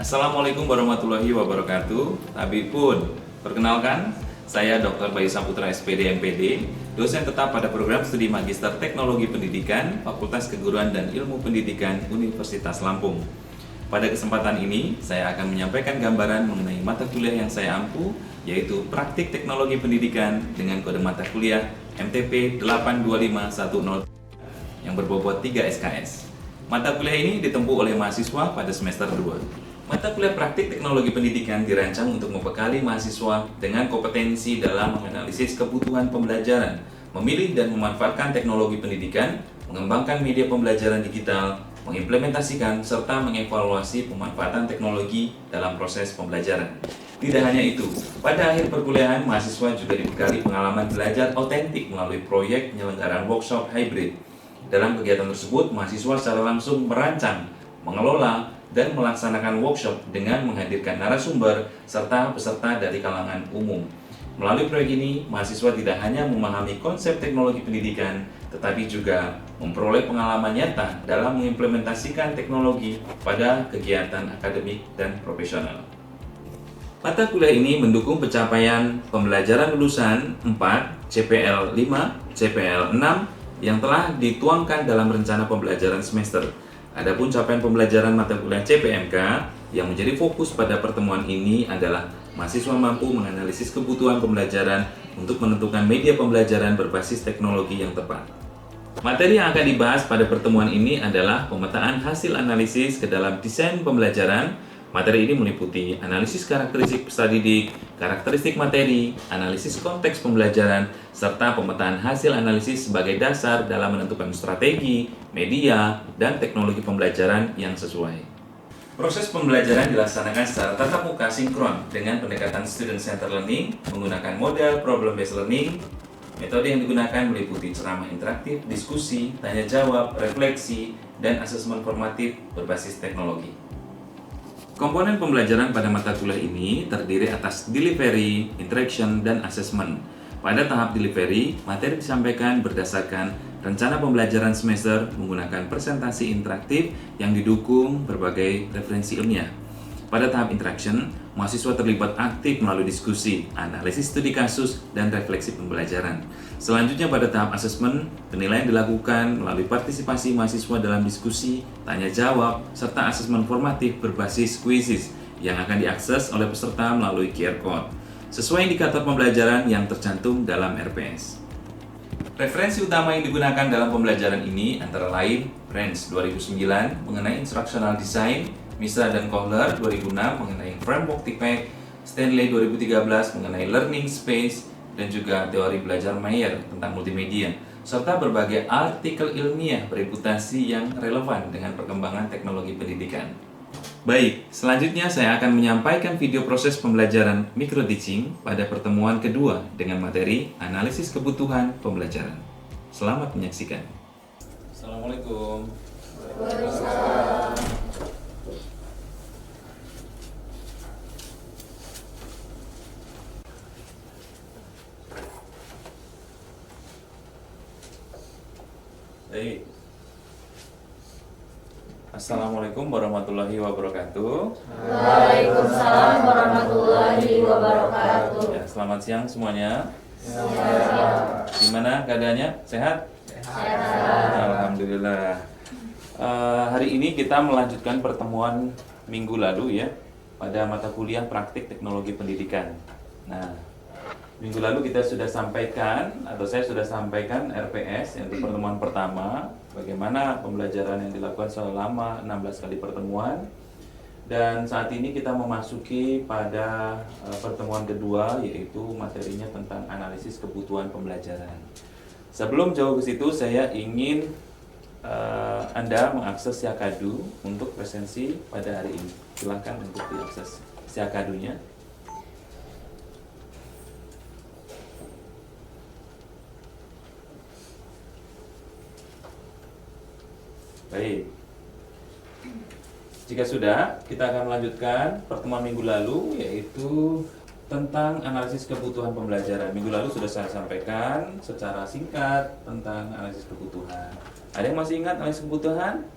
Assalamualaikum warahmatullahi wabarakatuh. Tabipun, perkenalkan, saya Dr. Bayu Saputra SPD MPD, dosen tetap pada program studi Magister Teknologi Pendidikan, Fakultas Keguruan dan Ilmu Pendidikan Universitas Lampung. Pada kesempatan ini, saya akan menyampaikan gambaran mengenai mata kuliah yang saya ampu, yaitu Praktik Teknologi Pendidikan dengan kode mata kuliah MTP 825103 yang berbobot 3 SKS. Mata kuliah ini ditempuh oleh mahasiswa pada semester 2. Mata kuliah Praktik Teknologi Pendidikan dirancang untuk membekali mahasiswa dengan kompetensi dalam menganalisis kebutuhan pembelajaran, memilih dan memanfaatkan teknologi pendidikan, mengembangkan media pembelajaran digital, mengimplementasikan serta mengevaluasi pemanfaatan teknologi dalam proses pembelajaran. Tidak hanya itu, pada akhir perkuliahan mahasiswa juga dibekali pengalaman belajar otentik melalui proyek penyelenggaraan workshop hybrid. Dalam kegiatan tersebut, mahasiswa secara langsung merancang, mengelola, dan melaksanakan workshop dengan menghadirkan narasumber serta peserta dari kalangan umum. Melalui proyek ini, mahasiswa tidak hanya memahami konsep teknologi pendidikan, tetapi juga memperoleh pengalaman nyata dalam mengimplementasikan teknologi pada kegiatan akademik dan profesional. Mata kuliah ini mendukung pencapaian pembelajaran lulusan 4, CPL 5, CPL 6 yang telah dituangkan dalam rencana pembelajaran semester. Adapun capaian pembelajaran mata kuliah CPMK yang menjadi fokus pada pertemuan ini adalah mahasiswa mampu menganalisis kebutuhan pembelajaran untuk menentukan media pembelajaran berbasis teknologi yang tepat. Materi yang akan dibahas pada pertemuan ini adalah pemetaan hasil analisis ke dalam desain pembelajaran. Materi ini meliputi analisis karakteristik peserta didik, karakteristik materi, analisis konteks pembelajaran, serta pemetaan hasil analisis sebagai dasar dalam menentukan strategi, media, dan teknologi pembelajaran yang sesuai. Proses pembelajaran dilaksanakan secara tatap muka sinkron dengan pendekatan student-centered learning menggunakan model problem-based learning. Metode yang digunakan meliputi ceramah interaktif, diskusi, tanya jawab, refleksi, dan asesmen formatif berbasis teknologi. Komponen pembelajaran pada mata kuliah ini terdiri atas delivery, interaction, dan assessment. Pada tahap delivery, materi disampaikan berdasarkan rencana pembelajaran semester menggunakan presentasi interaktif yang didukung berbagai referensi ilmiah. Pada tahap interaction, mahasiswa terlibat aktif melalui diskusi, analisis studi kasus, dan refleksi pembelajaran. Selanjutnya pada tahap assessment, penilaian dilakukan melalui partisipasi mahasiswa dalam diskusi, tanya jawab, serta asesmen formatif berbasis kuisis yang akan diakses oleh peserta melalui QR Code, sesuai indikator pembelajaran yang tercantum dalam RPS. Referensi utama yang digunakan dalam pembelajaran ini antara lain Branch 2009 mengenai Instructional Design, Misra dan Kohler 2006 mengenai Framework TPEC, Stanley 2013 mengenai Learning Space, dan juga teori belajar Mayer tentang multimedia, serta berbagai artikel ilmiah bereputasi yang relevan dengan perkembangan teknologi pendidikan. Baik, selanjutnya saya akan menyampaikan video proses pembelajaran micro-teaching pada pertemuan kedua dengan materi analisis kebutuhan pembelajaran. Selamat menyaksikan. Assalamualaikum. Baik. Assalamualaikum warahmatullahi wabarakatuh. Waalaikumsalam warahmatullahi wabarakatuh. Ya, selamat siang semuanya. Siap. Gimana keadaannya? Sehat? Sehat. Alhamdulillah. Hari ini kita melanjutkan pertemuan minggu lalu ya pada mata kuliah Praktik Teknologi Pendidikan. Nah, minggu lalu kita sudah sampaikan atau saya sudah sampaikan RPS yang untuk pertemuan pertama, bagaimana pembelajaran yang dilakukan selama 16 kali pertemuan. Dan saat ini kita memasuki pada pertemuan kedua, yaitu materinya tentang analisis kebutuhan pembelajaran. Sebelum jauh ke situ, saya ingin Anda mengakses Syakadu untuk presensi pada hari ini. Silakan untuk diakses Syakadunya. Baik. Jika sudah, kita akan melanjutkan pertemuan minggu lalu, yaitu tentang analisis kebutuhan pembelajaran. Minggu lalu sudah saya sampaikan secara singkat tentang analisis kebutuhan. Ada yang masih ingat analisis kebutuhan?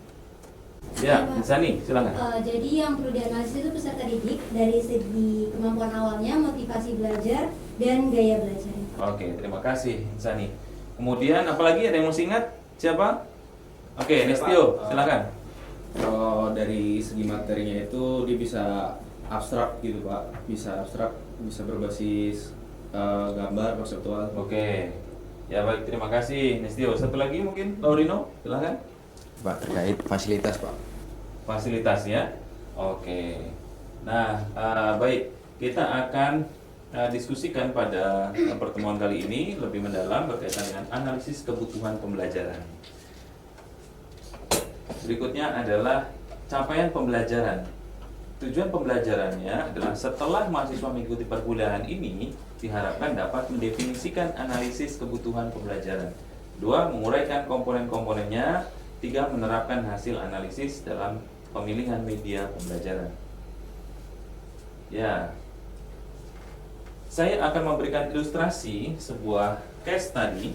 Ya, Insani, silakan. Jadi yang perlu dianalisis itu peserta didik dari segi kemampuan awalnya, motivasi belajar, dan gaya belajar. Oke, terima kasih Insani. Kemudian apalagi ada yang masih ingat? Siapa? Oke, Nestio, silakan. Kalau dari segi materinya itu dia bisa abstrak gitu Pak, bisa abstrak, bisa berbasis gambar, konseptual. Oke. Ya baik, terima kasih Nestio. Satu lagi mungkin Laurino, silakan. Pak, terkait fasilitas Pak. Fasilitasnya. Oke. Nah, baik, kita akan diskusikan pada pertemuan kali ini lebih mendalam berkaitan dengan analisis kebutuhan pembelajaran. Berikutnya adalah capaian pembelajaran. Tujuan pembelajarannya adalah setelah mahasiswa mengikuti perkuliahan ini diharapkan dapat mendefinisikan analisis kebutuhan pembelajaran. 2. Menguraikan komponen-komponennya. 3. Menerapkan hasil analisis dalam pemilihan media pembelajaran. Ya, saya akan memberikan ilustrasi sebuah case study.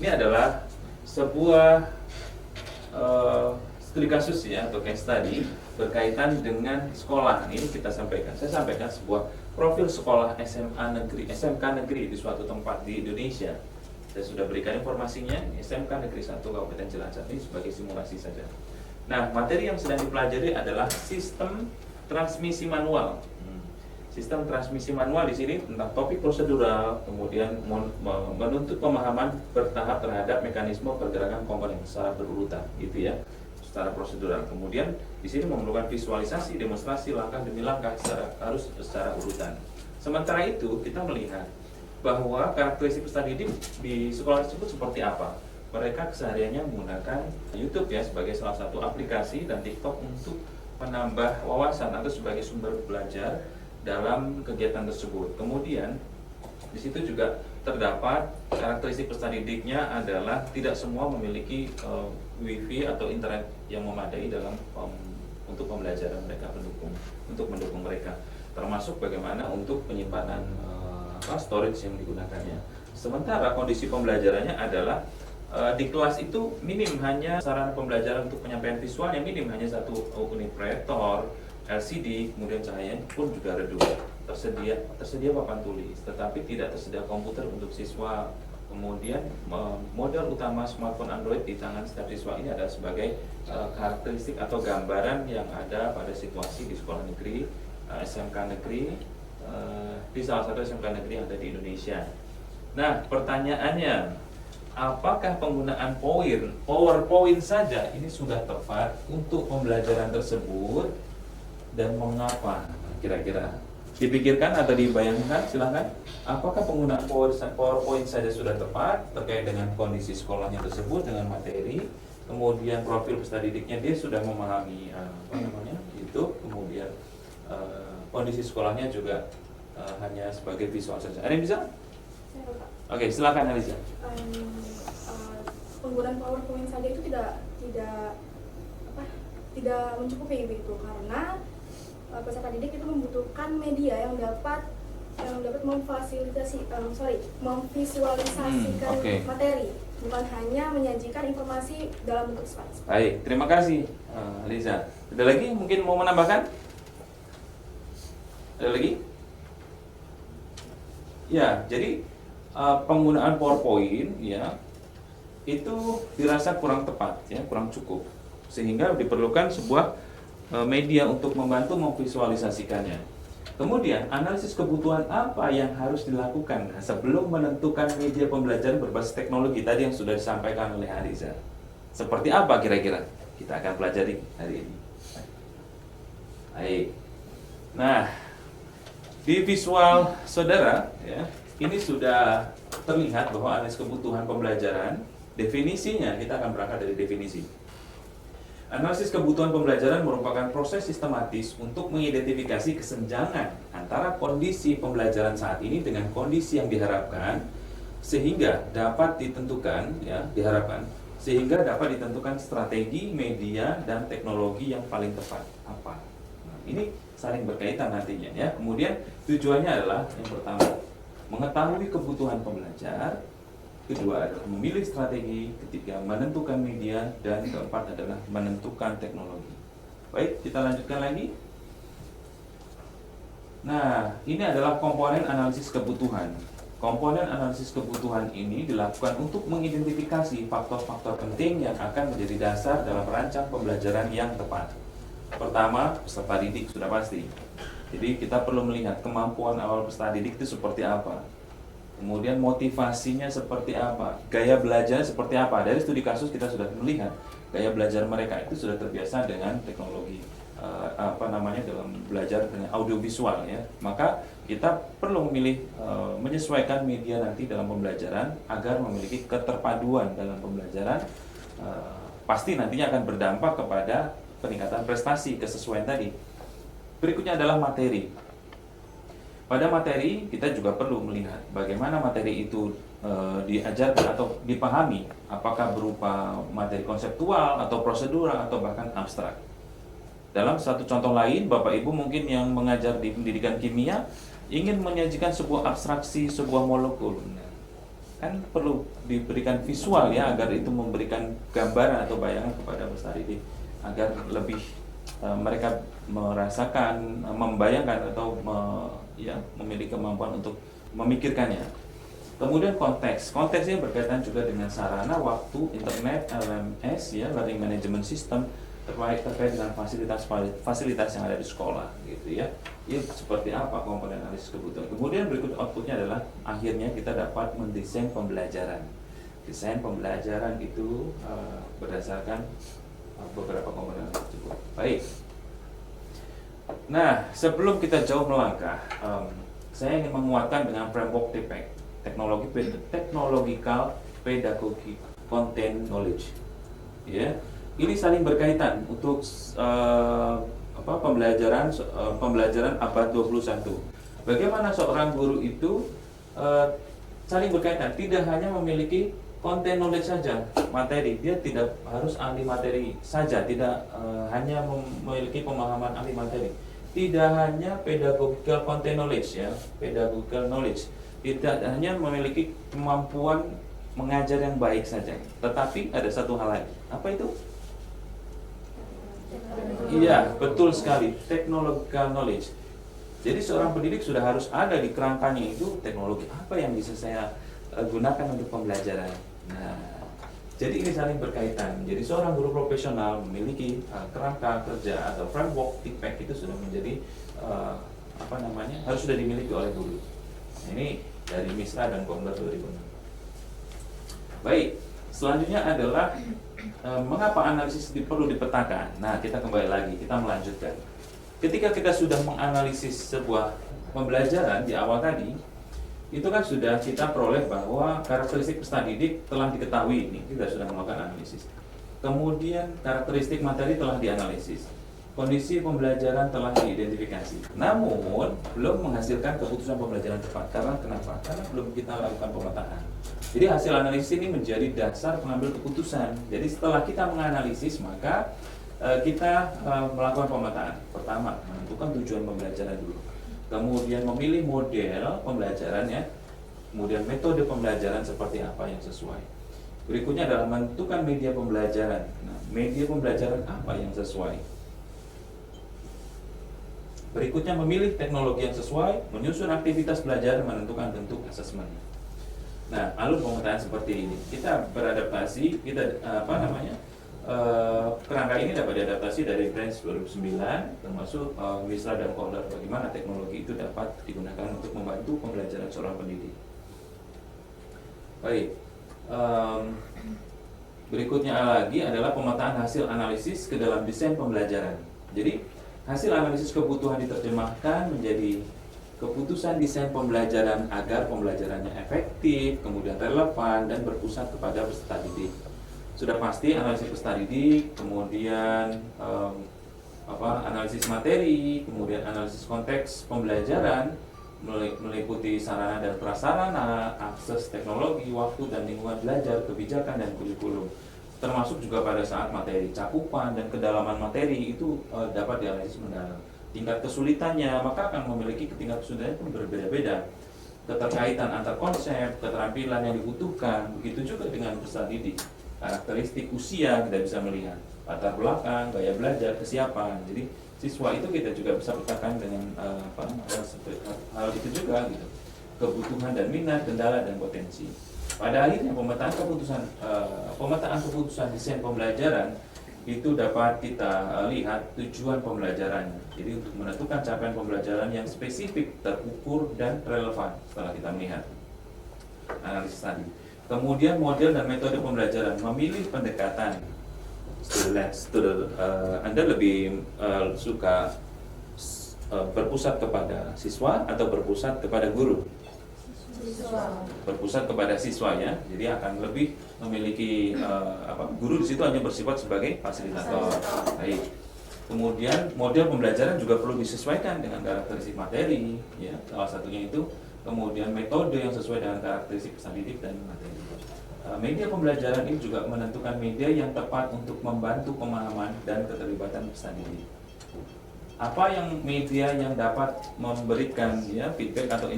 Ini adalah sebuah studi kasus ya, atau case study berkaitan dengan sekolah. Ini kita sampaikan. Saya sampaikan sebuah profil sekolah SMK negeri di suatu tempat di Indonesia. Saya sudah berikan informasinya. SMK Negeri 1 Kabupaten Cilacap, ini sebagai simulasi saja. Nah, materi yang sedang dipelajari adalah sistem transmisi manual. Sistem transmisi manual di sini tentang topik prosedural, kemudian menuntut pemahaman bertahap terhadap mekanisme pergerakan komponen secara berurutan, gitu ya, secara prosedural. Kemudian di sini memerlukan visualisasi, demonstrasi langkah demi langkah harus secara urutan. Sementara itu kita melihat bahwa karakteristik peserta didik di sekolah tersebut seperti apa. Mereka kesehariannya menggunakan YouTube ya sebagai salah satu aplikasi dan TikTok untuk menambah wawasan atau sebagai sumber belajar dalam kegiatan tersebut. Kemudian di situ juga terdapat karakteristik peserta didiknya adalah tidak semua memiliki wifi atau internet yang memadai dalam untuk pembelajaran mereka untuk mendukung mereka, termasuk bagaimana untuk penyimpanan storage yang digunakannya. Sementara kondisi pembelajarannya adalah di kelas itu minim hanya sarana pembelajaran untuk penyampaian visualnya minim hanya satu unit proyektor, LCD, kemudian cahayanya pun juga redup. Tersedia papan tulis, tetapi tidak tersedia komputer untuk siswa. Kemudian model utama smartphone Android di tangan setiap siswa ini adalah sebagai karakteristik atau gambaran yang ada pada situasi di sekolah negeri, SMK negeri, di salah satu SMK negeri yang ada di Indonesia. Nah, pertanyaannya, apakah penggunaan PowerPoint saja ini sudah tepat untuk pembelajaran tersebut? Dan mengapa? Kira-kira dipikirkan atau dibayangkan, silahkan. Apakah penggunaan PowerPoint saja sudah tepat terkait dengan kondisi sekolahnya tersebut, dengan materi, kemudian profil peserta didiknya dia sudah memahami itu, kemudian kondisi sekolahnya juga hanya sebagai visual saja. Ada yang bisa? Oke, silakan Aliza. Penggunaan PowerPoint saja itu tidak mencukupi begitu, karena peserta didik itu membutuhkan media yang dapat memvisualisasikan materi, bukan hanya menyajikan informasi dalam bentuk slides. Baik, terima kasih Liza. Ada lagi mungkin mau menambahkan? Ada lagi? Ya, jadi penggunaan PowerPoint ya itu dirasa kurang tepat ya, kurang cukup, sehingga diperlukan sebuah media untuk membantu memvisualisasikannya. Kemudian analisis kebutuhan apa yang harus dilakukan sebelum menentukan media pembelajaran berbasis teknologi tadi yang sudah disampaikan oleh Ariza. Seperti apa kira-kira? Kita akan pelajari hari ini. Baik. Nah, di visual saudara ya, ini sudah terlihat bahwa analisis kebutuhan pembelajaran, definisinya kita akan berangkat dari definisi. Analisis kebutuhan pembelajaran merupakan proses sistematis untuk mengidentifikasi kesenjangan antara kondisi pembelajaran saat ini dengan kondisi yang diharapkan sehingga dapat ditentukan strategi, media, dan teknologi yang paling tepat apa. Nah, ini saling berkaitan nantinya ya. Kemudian tujuannya adalah yang pertama, mengetahui kebutuhan pembelajar, kedua adalah memilih strategi, ketiga menentukan media, dan keempat adalah menentukan teknologi. Baik, kita lanjutkan lagi. Nah, ini adalah komponen analisis kebutuhan. Komponen analisis kebutuhan ini dilakukan untuk mengidentifikasi faktor-faktor penting yang akan menjadi dasar dalam merancang pembelajaran yang tepat. Pertama, peserta didik sudah pasti. Jadi kita perlu melihat kemampuan awal peserta didik itu seperti apa. Kemudian motivasinya seperti apa, gaya belajar seperti apa. Dari studi kasus kita sudah melihat gaya belajar mereka itu sudah terbiasa dengan teknologi dalam belajar dengan audiovisual ya. Maka kita perlu memilih menyesuaikan media nanti dalam pembelajaran agar memiliki keterpaduan dalam pembelajaran. Pasti nantinya akan berdampak kepada peningkatan prestasi, kesesuaian tadi. Berikutnya adalah materi. Pada materi kita juga perlu melihat bagaimana materi itu diajarkan atau dipahami, apakah berupa materi konseptual atau prosedural atau bahkan abstrak. Dalam satu contoh lain, Bapak Ibu mungkin yang mengajar di pendidikan kimia ingin menyajikan sebuah abstraksi sebuah molekul. Kan perlu diberikan visual ya agar itu memberikan gambaran atau bayangan kepada peserta didik agar lebih mereka merasakan, membayangkan atau memiliki kemampuan untuk memikirkannya. Kemudian konteksnya berkaitan juga dengan sarana, waktu, internet, LMS ya, learning management system, terkait dengan fasilitas yang ada di sekolah gitu ya. Ini seperti apa komponen analisis kebutuhan. Kemudian berikut outputnya adalah akhirnya kita dapat mendesain pembelajaran. Desain pembelajaran itu berdasarkan beberapa komponen tersebut. Baik. Nah, sebelum kita jauh melangkah, saya ingin menguatkan dengan framework TPEC, Technological Pedagogic Content Knowledge. Ya, ini saling berkaitan untuk pembelajaran abad 21. Bagaimana seorang guru itu saling berkaitan, tidak hanya memiliki content knowledge saja, materi. Dia tidak harus ahli materi saja, tidak hanya memiliki pemahaman ahli materi. Tidak hanya pedagogical content knowledge ya, pedagogical knowledge. Tidak hanya memiliki kemampuan mengajar yang baik saja, tetapi ada satu hal lagi. Apa itu? Iya, betul sekali, technological knowledge. Jadi seorang pendidik sudah harus ada di kerangkanya itu teknologi apa yang bisa saya gunakan untuk pembelajaran. Nah, jadi ini saling berkaitan. Jadi seorang guru profesional memiliki kerangka kerja atau framework TPEC itu sudah menjadi harus sudah dimiliki oleh guru. Nah, ini dari MISRA dan Komdar 2006. Baik, selanjutnya adalah mengapa analisis perlu dipetakan. Nah, kita kembali lagi, kita melanjutkan. Ketika kita sudah menganalisis sebuah pembelajaran di awal tadi, itu kan sudah kita peroleh bahwa karakteristik peserta didik telah diketahui, ini kita sudah melakukan analisis. Kemudian karakteristik materi telah dianalisis, kondisi pembelajaran telah diidentifikasi. Namun belum menghasilkan keputusan pembelajaran tepat. Karena kenapa? Karena belum kita lakukan pemetaan. Jadi hasil analisis ini menjadi dasar pengambil keputusan. Jadi setelah kita menganalisis, maka kita melakukan pemetaan. Pertama, menentukan tujuan pembelajaran dulu. Kemudian memilih model pembelajaran ya. Kemudian metode pembelajaran seperti apa yang sesuai. Berikutnya adalah menentukan media pembelajaran. Nah, media pembelajaran apa yang sesuai. Berikutnya memilih teknologi yang sesuai, menyusun aktivitas belajar, menentukan bentuk asesmen. Nah, alur pemetaan seperti ini. Kita beradaptasi, kerangka ini dapat diadaptasi dari Branch 2009, termasuk MISRA dan Komdar, bagaimana teknologi itu dapat digunakan untuk membantu pembelajaran seorang pendidik. Baik, berikutnya lagi adalah pemetaan hasil analisis ke dalam desain pembelajaran. Jadi, hasil analisis kebutuhan diterjemahkan menjadi keputusan desain pembelajaran agar pembelajarannya efektif, kemudian relevan, dan berpusat kepada peserta didik. Sudah pasti analisis peserta didik, kemudian analisis materi, kemudian analisis konteks pembelajaran, meliputi sarana dan prasarana, akses teknologi, waktu dan lingkungan belajar, kebijakan dan kurikulum. Termasuk juga pada saat materi, cakupan dan kedalaman materi itu dapat dianalisis mendalam. Tingkat kesulitannya maka akan memiliki tingkat kesulitan pun berbeda-beda. keterkaitan antar konsep, keterampilan yang dibutuhkan. Begitu juga dengan peserta didik. Karakteristik usia kita bisa melihat, latar belakang, gaya belajar, kesiapan. Jadi siswa itu kita juga bisa petakan dengan hal itu juga gitu. Kebutuhan dan minat, kendala dan potensi. Pada akhirnya pemetaan keputusan desain pembelajaran itu dapat kita lihat tujuan pembelajarannya. Jadi untuk menentukan capaian pembelajaran yang spesifik, terukur dan relevan setelah kita melihat analisis tadi. Kemudian model dan metode pembelajaran, memilih pendekatan Anda lebih suka berpusat kepada siswa atau berpusat kepada guru? Berpusat kepada siswa ya, jadi akan lebih memiliki guru di situ hanya bersifat sebagai fasilitator. Baik. Kemudian model pembelajaran juga perlu disesuaikan dengan karakteristik materi, ya salah satunya itu. Kemudian metode yang sesuai dengan karakteristik peserta didik dan materi. Media pembelajaran ini juga menentukan media yang tepat untuk membantu pemahaman dan keterlibatan peserta didik. Apa yang media yang dapat memberikan ya feedback atau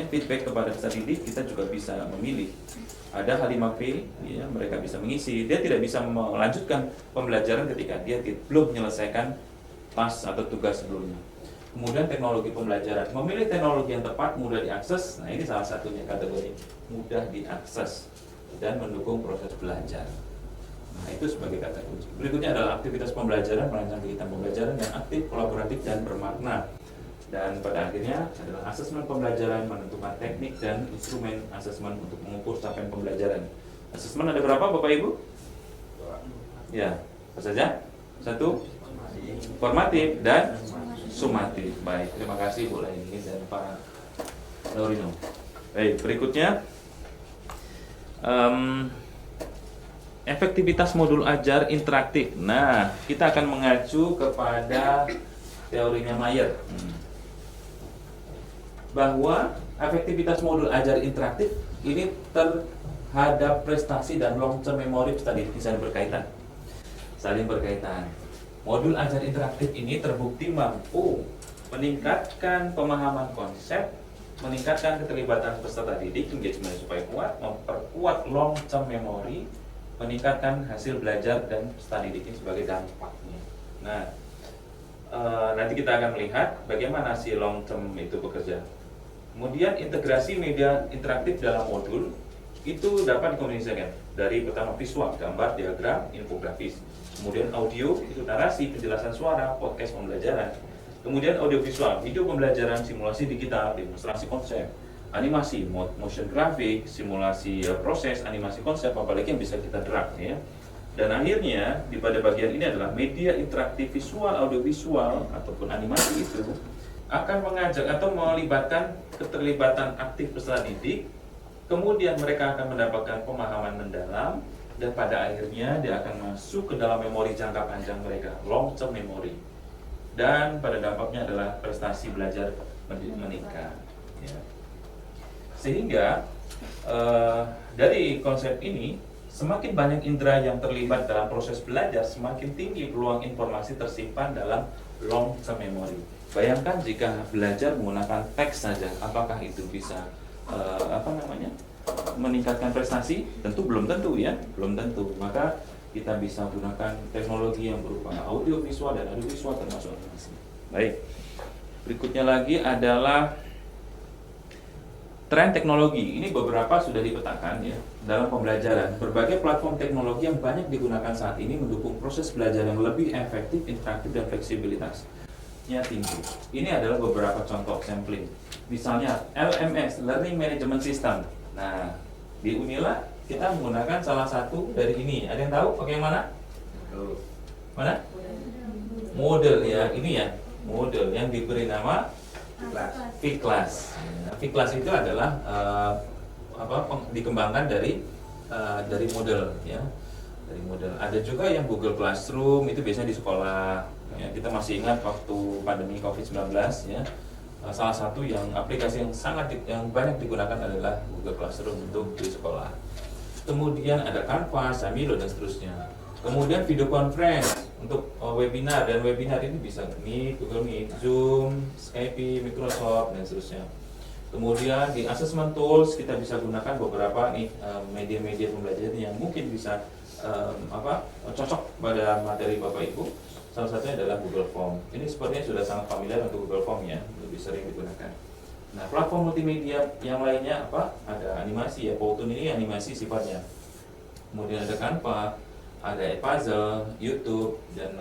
feedback kepada peserta didik, kita juga bisa memilih. Ada H5P, ya, mereka bisa mengisi. Dia tidak bisa melanjutkan pembelajaran ketika dia belum menyelesaikan tas atau tugas sebelumnya. Kemudian teknologi pembelajaran, memilih teknologi yang tepat, mudah diakses. Nah ini salah satunya kategori mudah diakses dan mendukung proses belajar. Nah itu sebagai kata kunci. Berikutnya adalah aktivitas pembelajaran, merancang kegiatan pembelajaran yang aktif, kolaboratif dan bermakna. Dan pada akhirnya adalah asesmen pembelajaran, menentukan teknik dan instrumen asesmen untuk mengukur capaian pembelajaran. Asesmen ada berapa Bapak Ibu? Ya, apa saja? 1, formatif dan sumatif. Baik, terima kasih Bu Laini dan Pak Laurino. Baik, berikutnya efektivitas modul ajar interaktif. Nah, kita akan mengacu kepada teorinya Mayer. Bahwa efektivitas modul ajar interaktif ini terhadap prestasi dan long term memory tadi saling berkaitan. Modul ajar interaktif ini terbukti mampu meningkatkan pemahaman konsep, meningkatkan keterlibatan peserta didik, engagement supaya kuat, memperkuat long term memory, meningkatkan hasil belajar dan peserta didik ini sebagai dampaknya. Nah, nanti kita akan melihat bagaimana si long term itu bekerja. Kemudian integrasi media interaktif dalam modul itu dapat dikomunikasikan dari pertama visual, gambar, diagram, infografis. Kemudian audio itu narasi, penjelasan suara, podcast pembelajaran. Kemudian audiovisual, video pembelajaran, simulasi digital, demonstrasi konsep, animasi, motion graphic, simulasi proses, animasi konsep, apalagi yang bisa kita drag ya. Dan akhirnya pada bagian ini adalah media interaktif visual, audiovisual ataupun animasi itu akan mengajak atau melibatkan keterlibatan aktif peserta didik. Kemudian mereka akan mendapatkan pemahaman mendalam dan pada akhirnya dia akan masuk ke dalam memori jangka panjang mereka, long term memory. Dan pada dampaknya adalah prestasi belajar meningkat. Ya. Sehingga dari konsep ini, semakin banyak indera yang terlibat dalam proses belajar, semakin tinggi peluang informasi tersimpan dalam long term memory. Bayangkan jika belajar menggunakan teks saja, apakah itu bisa meningkatkan prestasi? Tentu belum tentu ya, belum tentu. Maka kita bisa gunakan teknologi yang berupa audio visual dan audiovisual termasuk animasi. Baik. Berikutnya lagi adalah tren teknologi. Ini beberapa sudah dipetakan ya dalam pembelajaran. Berbagai platform teknologi yang banyak digunakan saat ini mendukung proses belajar yang lebih efektif, interaktif dan fleksibilitasnya tinggi. Ini adalah beberapa contoh sampling. Misalnya LMS, Learning Management System. Nah, di Unila kita menggunakan salah satu dari ini. Ada yang tahu pakai yang mana? Mana? Model ya, ini ya. Model yang diberi nama V-Class. V-Class itu adalah dikembangkan dari model ya. Dari model. Ada juga yang Google Classroom, itu biasanya di sekolah. Ya, kita masih ingat waktu pandemi COVID-19 ya. Salah satu yang aplikasi yang banyak digunakan adalah Google Classroom untuk di sekolah. Kemudian ada Canvas, Samilo dan seterusnya. Kemudian video conference untuk webinar, dan webinar ini bisa Meet, Google Meet, Zoom, Skype, Microsoft dan seterusnya. Kemudian di assessment tools kita bisa gunakan beberapa nih media-media pembelajaran yang mungkin bisa cocok pada materi Bapak Ibu. Salah satunya adalah Google Form. Ini sepertinya sudah sangat familiar untuk Google Form ya, lebih sering digunakan. Nah, platform multimedia yang lainnya apa? Ada animasi ya, Powtoon ini animasi sifatnya. Kemudian ada Canva, ada Edpuzzle, YouTube, dan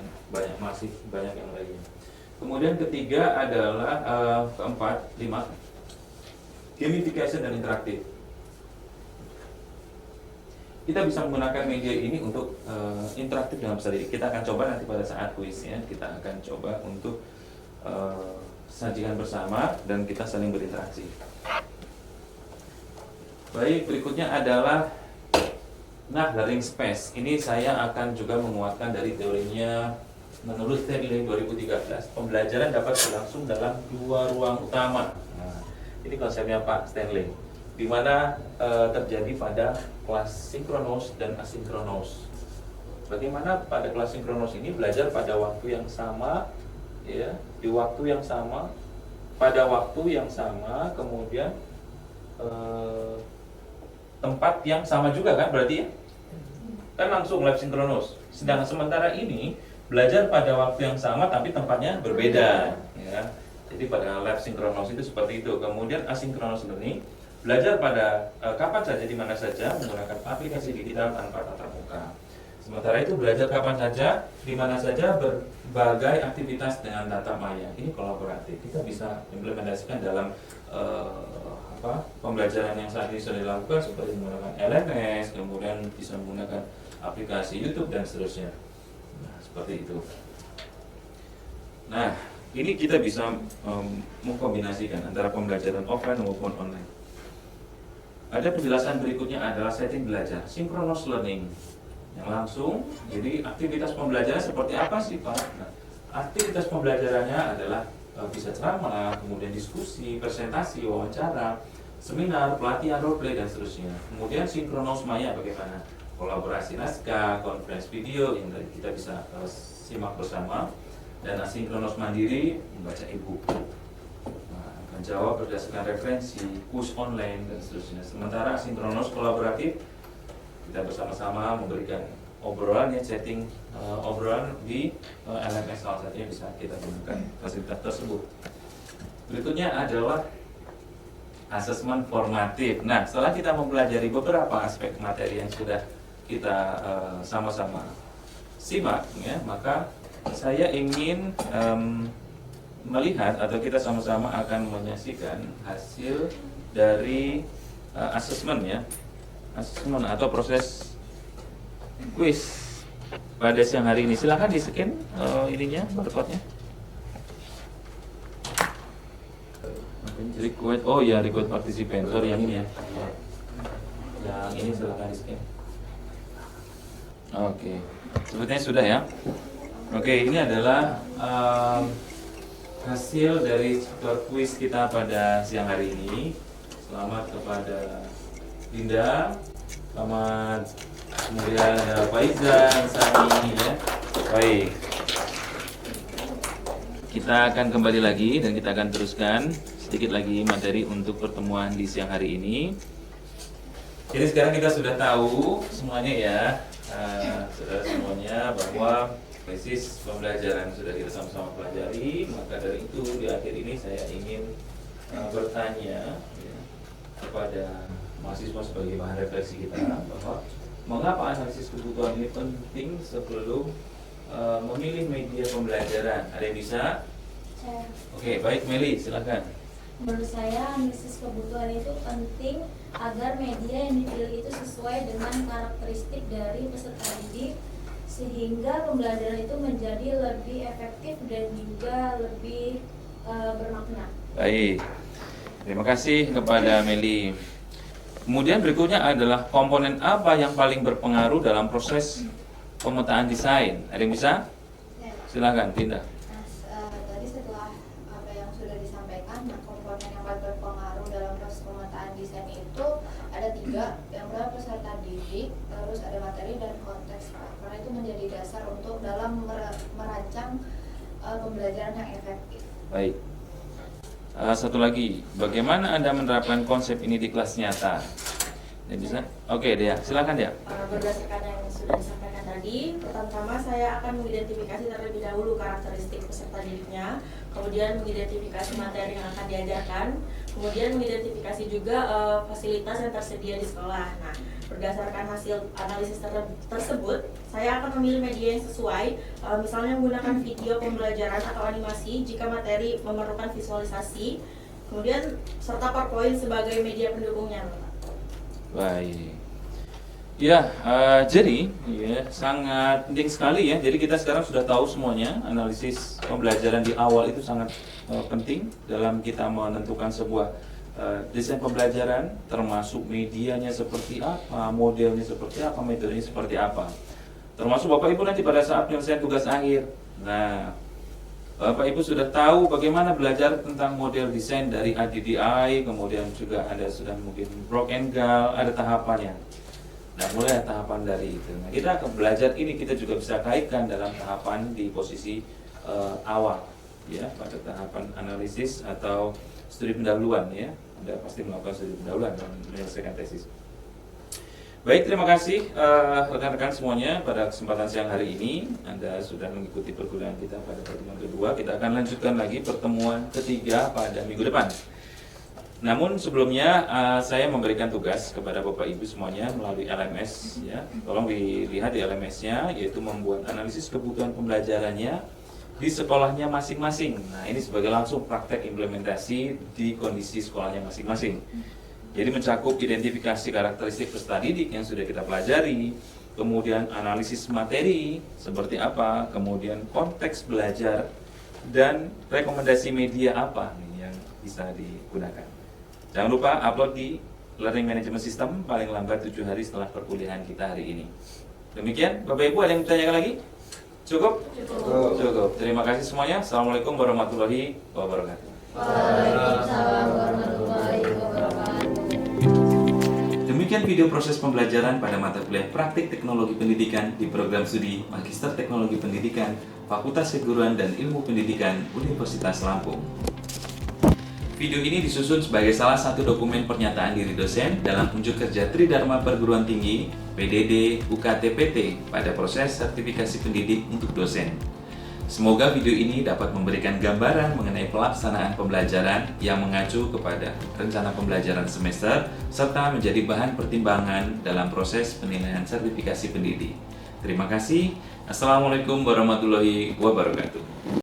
masih banyak yang lainnya. Kemudian ketiga adalah keempat, 5, gamification dan interaktif. Kita bisa menggunakan media ini untuk interaktif dalam peserta didik. Kita akan coba nanti pada saat kuisnya, kita akan coba untuk sajikan bersama dan kita saling berinteraksi. Baik, berikutnya adalah learning space. Ini saya akan juga menguatkan dari teorinya menurut Stanley 2013. Pembelajaran dapat berlangsung dalam 2 ruang utama. Nah, ini konsepnya Pak Stanley, di mana terjadi pada kelas sinkronos dan asinkronos. Bagaimana pada kelas sinkronos ini belajar pada waktu yang sama, ya, di waktu yang sama, pada waktu yang sama, kemudian tempat yang sama juga kan berarti ya? Kan langsung live sinkronos. Sedangkan sementara ini belajar pada waktu yang sama tapi tempatnya berbeda, ya. Jadi pada live sinkronos itu seperti itu. Kemudian asinkronos learning, belajar pada kapan saja, di mana saja, menggunakan aplikasi digital tanpa tatap muka. Sementara itu belajar kapan saja, di mana saja, berbagai aktivitas dengan tatap maya. Ini kolaboratif. Kita bisa implementasikan dalam pembelajaran yang saat ini sudah dilakukan seperti menggunakan LMS, kemudian bisa menggunakan aplikasi YouTube dan seterusnya. Nah, seperti itu. Nah, ini kita bisa mengkombinasikan antara pembelajaran offline maupun online. Ada penjelasan berikutnya adalah setting belajar, synchronous learning yang langsung. Jadi aktivitas pembelajaran seperti apa sih Pak? Nah, aktivitas pembelajarannya adalah bisa ceramah, kemudian diskusi, presentasi, wawancara, seminar, pelatihan, roleplay dan seterusnya. Kemudian sinkronos maya bagaimana? Kolaborasi naskah, konferensi video yang kita bisa simak bersama, dan asinkronos mandiri membaca e-book. Menjawab berdasarkan referensi, kuis online dan seterusnya. Sementara asinkronos kolaboratif, kita bersama-sama memberikan obrolan ya, chatting obrolan di LMS salah satunya bisa kita gunakan fasilitas tersebut. Berikutnya adalah asesmen formatif. Nah, setelah kita mempelajari beberapa aspek materi yang sudah kita sama-sama simak ya, maka saya ingin melihat atau kita sama-sama akan menyaksikan hasil dari asesmen ya, asesmen atau proses kuis pada siang hari ini. Silahkan di scan ininya, barcode-nya. Request, oh ya, request participant. Sorry, yang ini ya. Yang ini silahkan di scan. Oke, sepertinya sudah ya. Oke, ini adalah hasil dari kuis kita pada siang hari ini. Selamat kepada Linda, selamat, kemudian ada Faizan, Sani ya. Baik, kita akan kembali lagi dan kita akan teruskan sedikit lagi materi untuk pertemuan di siang hari ini. Jadi sekarang kita sudah tahu semuanya ya, saudara semuanya, bahwa basis pembelajaran sudah kita sama-sama pelajari. Maka dari itu di akhir ini saya ingin bertanya ya, kepada mahasiswa sebagai bahan refleksi kita, bahwa mengapa analisis kebutuhan ini penting sebelum memilih media pembelajaran. Ada yang bisa? Saya. Oke, baik Meli, silakan. Menurut saya analisis kebutuhan itu penting agar media yang dipilih itu sesuai dengan karakteristik dari peserta didik, sehingga pembelajaran itu menjadi lebih efektif dan juga lebih bermakna. Baik, terima kasih kepada Meli. Kemudian berikutnya adalah komponen apa yang paling berpengaruh dalam proses pemetaan desain. Ada yang bisa? Silakan, Dinda. Tadi setelah apa yang sudah disampaikan, komponen yang paling berpengaruh dalam proses pemetaan desain itu ada 3. Yang pertama peserta didik, terus ada materi dan konteks, karena itu menjadi dasar untuk dalam merancang pembelajaran yang efektif. Baik. Satu lagi, bagaimana Anda menerapkan konsep ini di kelas nyata? Ya, bisa? Oke, Dea, silakan Dea. Berdasarkan yang sudah disampaikan tadi, pertama saya akan mengidentifikasi terlebih dahulu karakteristik peserta didiknya, kemudian mengidentifikasi materi yang akan diajarkan, kemudian mengidentifikasi juga fasilitas yang tersedia di sekolah. Nah, berdasarkan hasil analisis tersebut, saya akan memilih media yang sesuai, misalnya menggunakan video pembelajaran atau animasi jika materi memerlukan visualisasi, kemudian serta PowerPoint sebagai media pendukungnya. Baik. Ya, jadi ya sangat penting sekali ya. Jadi kita sekarang sudah tahu semuanya, analisis pembelajaran di awal itu sangat penting dalam kita menentukan sebuah desain pembelajaran, termasuk medianya seperti apa, modelnya seperti apa, metodenya seperti apa. Termasuk Bapak Ibu nanti pada saat penyelesaian tugas akhir. Nah, Bapak Ibu sudah tahu bagaimana belajar tentang model desain dari ADDI, kemudian juga ada sudah mungkin Brock and Gall, ada tahapannya. Nah, mulai tahapan dari itu. Nah, kita akan belajar ini kita juga bisa kaitkan dalam tahapan di posisi awal, ya, pada tahapan analisis atau studi pendahuluan, ya. Anda pasti melakukan studi pendahuluan dan menyelesaikan tesis. Baik, terima kasih rekan-rekan semuanya pada kesempatan siang hari ini. Anda sudah mengikuti perkuliahan kita pada pertemuan kedua. Kita akan lanjutkan lagi pertemuan ketiga pada minggu depan. Namun sebelumnya saya memberikan tugas kepada Bapak Ibu semuanya melalui LMS, ya. Tolong dilihat di LMS-nya, yaitu membuat analisis kebutuhan pembelajarannya di sekolahnya masing-masing. Nah, ini sebagai langsung praktek implementasi di kondisi sekolahnya masing-masing. Jadi mencakup identifikasi karakteristik peserta didik yang sudah kita pelajari, kemudian analisis materi seperti apa, kemudian konteks belajar, dan rekomendasi media apa nih yang bisa digunakan. Jangan lupa upload di Learning Management System paling lambat 7 hari setelah perkuliahan kita hari ini. Demikian, Bapak Ibu ada yang bertanya lagi? Cukup? Cukup. Terima kasih semuanya. Assalamualaikum warahmatullahi wabarakatuh. Waalaikumsalam warahmatullahi wabarakatuh. Demikian video proses pembelajaran pada mata kuliah Praktik Teknologi Pendidikan di program studi Magister Teknologi Pendidikan, Fakultas Keguruan dan Ilmu Pendidikan Universitas Lampung. Video ini disusun sebagai salah satu dokumen pernyataan diri dosen dalam unjuk kerja Tridharma Perguruan Tinggi, PDD, UKT-PT pada proses sertifikasi pendidik untuk dosen. Semoga video ini dapat memberikan gambaran mengenai pelaksanaan pembelajaran yang mengacu kepada rencana pembelajaran semester serta menjadi bahan pertimbangan dalam proses penilaian sertifikasi pendidik. Terima kasih. Assalamualaikum warahmatullahi wabarakatuh.